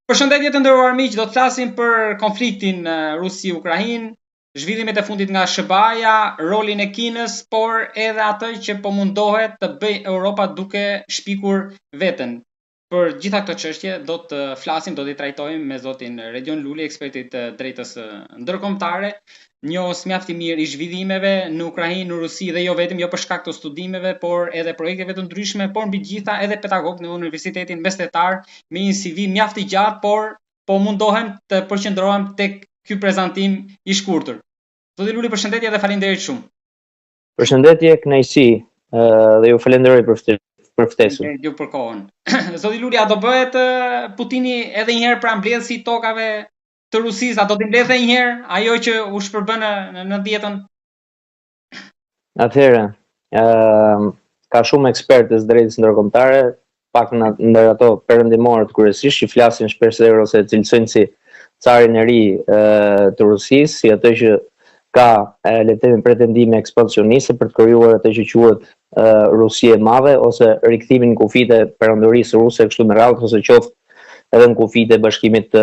Përshëndetje të nderuar miq, do të flasim për konfliktin Rusi-Ukrainë, zhvillimet e fundit nga SBA-ja, rolin e Kinës, por edhe atë që po mundohet të bëj Europa duke shpikur veten. Për gjitha këto çështje do të flasim, do t'i trajtojmë me zotin Redion Luli, ekspertit të drejtës ndërkombëtare, njohës mjaft i mirë i zhvillimeve në Ukrainë, në Rusi dhe jo vetëm, jo për shkak të studimeve, por edhe projekteve të ndryshme, por mbi gjitha edhe pedagog në Universitetin Mesdhetar me një CV mjaft i gjatë, por po mundohem të përqendrohem tek ky prezantim i shkurtër. Zoti Luli, përshëndetje dhe faleminderit shumë. Përshëndetje, kënaqësi dhe ju falenderoj për ftesën. Ju për kohën. Zoti Luli, a do bëhet Putini edhe një herë pra mbledhësi i tokave të Rusisë, a do t'i mbledhë një herë ajo që u shpërbën në 90-ën? Atëherë, ka shumë ekspertës drejtës ndërkombëtare, pak ndër ato perëndimorët kryesisht, që flasin shpesh ose cilësojnë si carin e ri të Rusisë, si atë që ka le të themi pretendime ekspansioniste për të krijuar atë që quhet Rusi e Madhe, ose rikthimin në kufijtë e perandorisë ruse kështu me radhë, ose qoftë edhe në kufijtë e Bashkimit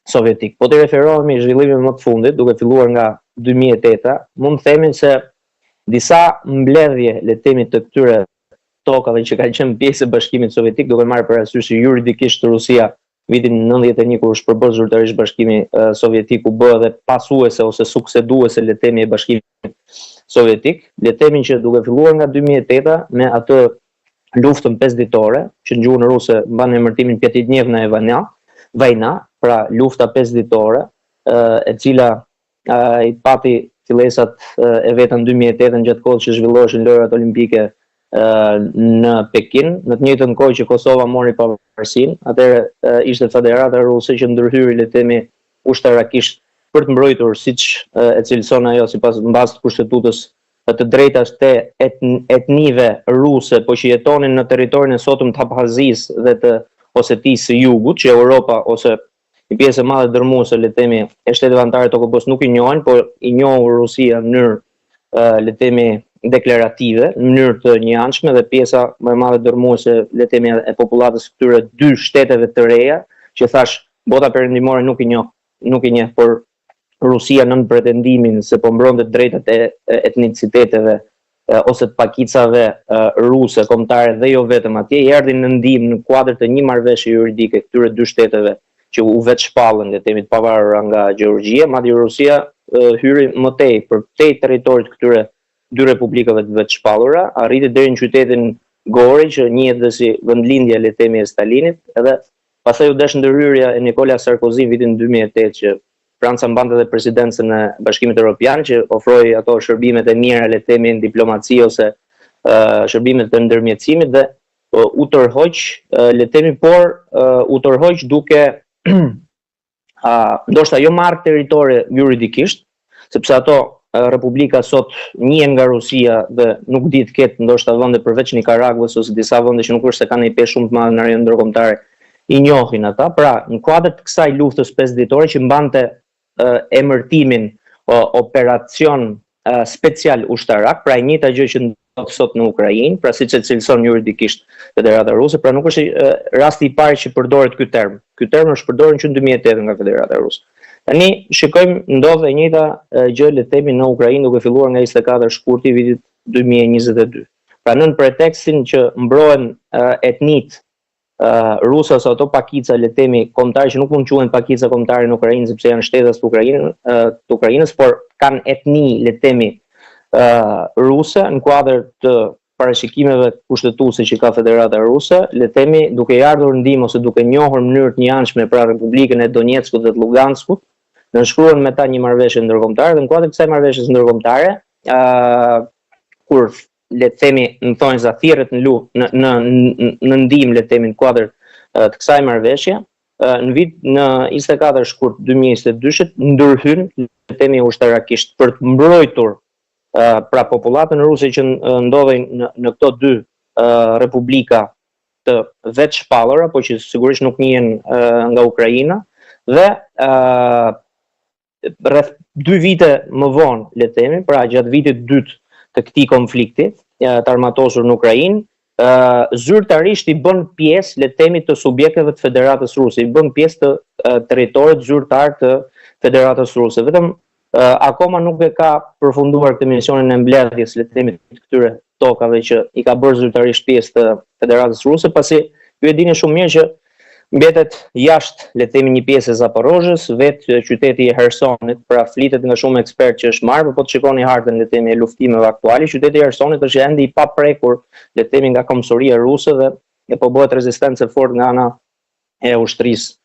Sovjetik. Po të referohemi zhvillimeve më të fundit, duke filluar nga 2008, mund të themi se disa mbledhje le të themi të këtyre tokave që kanë qenë pjesë e Bashkimit Sovjetik, duke marrë parasysh se juridikisht Rusia vitin 91 kur u shpërbë zyrtarisht Bashkimi Sovjetik, u bë edhe pasuese ose sukseduese le të themi e Bashkimit Sovjetik. Le të themi që duke filluar nga 2008 me atë luftën 5 ditore, që në gjuhën ruse mban emërtimin Pятидневная vajna, pra lufta 5 ditore, e cila i pati fillesat e veta në 2008 gjatë kohës që zhvilloheshin lojrat olimpike në Pekin, në të njëjtën kohë që Kosova mori pavarësinë. Atëherë ishte Federata Ruse që ndërhyri le të themi ushtarakisht për të mbrojtur, siç e cilëson ajo sipas mbas të kushtetutës, të drejtat të etnive ruse, po që jetonin në territorin e sotëm të Abhazisë dhe të Osetisë së Jugut, që Europa ose një pjesë e madhe dërmuese le të themi e shteteve anëtare të OKB-s nuk i njohin, por i njohur Rusia në mënyrë le të themi deklarative, në mënyrë të njëanshme, dhe pjesa më e madhe dërmuese le të themi e popullatës këtyre dy shteteve të reja, që thash bota perëndimore nuk i njeh, por Rusia nën pretendimin se po mbronte drejtat e etniciteteve ose të pakicave ruse kombëtare dhe jo vetëm atje, i erdhin në ndihmë në kuadër të një marrëveshje juridike këtyre dy shteteve që u vetë shpallën le të themi të pavarura nga Gjeorgjia, madje Rusia hyri më tej për tej territorit këtyre dy republikave të vetë shpallura, arriti deri në qytetin Gori, që njihet dhe si vendlindja le të themi e Stalinit, edhe pastaj u desh ndërhyrja e Nicolas Sarkozy vitin 2008, që Franca mbante dhe presidencën e Bashkimit Evropian, që ofroi ato shërbimet e mira le të themi në diplomaci ose shërbimet të ndërmjetësimit, dhe u tërhoq le të themi, por u tërhoq duke ndoshta jo marrë territori juridikisht, sepse ato republika sot njihen nga Rusia dhe nuk di të ketë ndoshta vende përveç Nikaragvës ose disa vende që nuk është se kanë një peshë shumë të madhe në arenën ndërkombëtare, i njohin ata. Pra, në kuadër të kësaj luftës 5 ditore që mbante emërtimin operacion special ushtarak, pra e njëjta gjë që ndodh sot në Ukrainë, pra siç e cilëson juridikisht Federata Ruse, pra nuk është rasti i parë që përdoret ky term. Ky term është përdorur që në 2008 nga Federata Ruse. Tani shikojmë ndodh e njëjta gjë le të themi në Ukrainë, duke filluar nga 24 shkurti vitit 2022. Pra nën pretekstin që mbrohen etnit ruse ose ato pakica le të themi kombëtare që nuk mund quhen pakica kombëtare në Ukrainë sepse janë shtetas të Ukrainës, por kanë etni le të themi ruse në kuadër të parashikimeve kushtetuese që ka Federata Ruse, le të themi duke i ardhur ndihmë ose duke njohur në mënyrë të njëanshme pra Republikën e Donetskut dhe të Luganskut, nënshkruan me ta një marrëveshje ndërkombëtare, dhe në kuadër të kësaj marrëveshjes ndërkombëtare, kur le të themi në thonjza thirret në ndihmë le të themi në kuadër të kësaj marrëveshje, në 24 shkurt 2022 ndërhyn le të themi ushtarakisht për të mbrojtur pra popullatën ruse që ndodhen në këto dy republika të vetë shpallura, po që sigurisht nuk njihen nga Ukraina, dhe rreth 2 vite më vonë le të themi, pra gjatë vitit dytë të këtij konflikti të armatosur në Ukrainë, zyrtarisht i bën pjesë, le të themi, të subjekteve të Federatës Ruse, i bën pjesë të territorit zyrtar të Federatës Ruse. Vetëm akoma nuk e ka përfunduar këtë misionin e mbledhjes, le të themi, të këtyre tokave që i ka bërë zyrtarisht pjesë të Federatës Ruse, pasi ju e dini shumë mirë që mbetet jashtë, le të themi, një pjesë e Zaporozhës, vetë qyteti i Hersonit, pra flitet nga shumë ekspert që është marrë, po të shikoni hartën, le të themi, e luftimeve aktuale, qyteti i Hersonit është ende i paprekur, le të themi, nga kombësoria ruse dhe po bëhet rezistencë fort nga ana e ushtrisë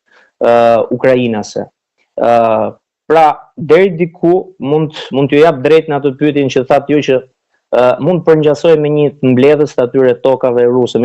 ukrainase. Pra, deri diku mund t'ju jap drejt në atë pyetjen që thatë ju që mund përngjasoj me një të mbledhës të atyre tokave ruse.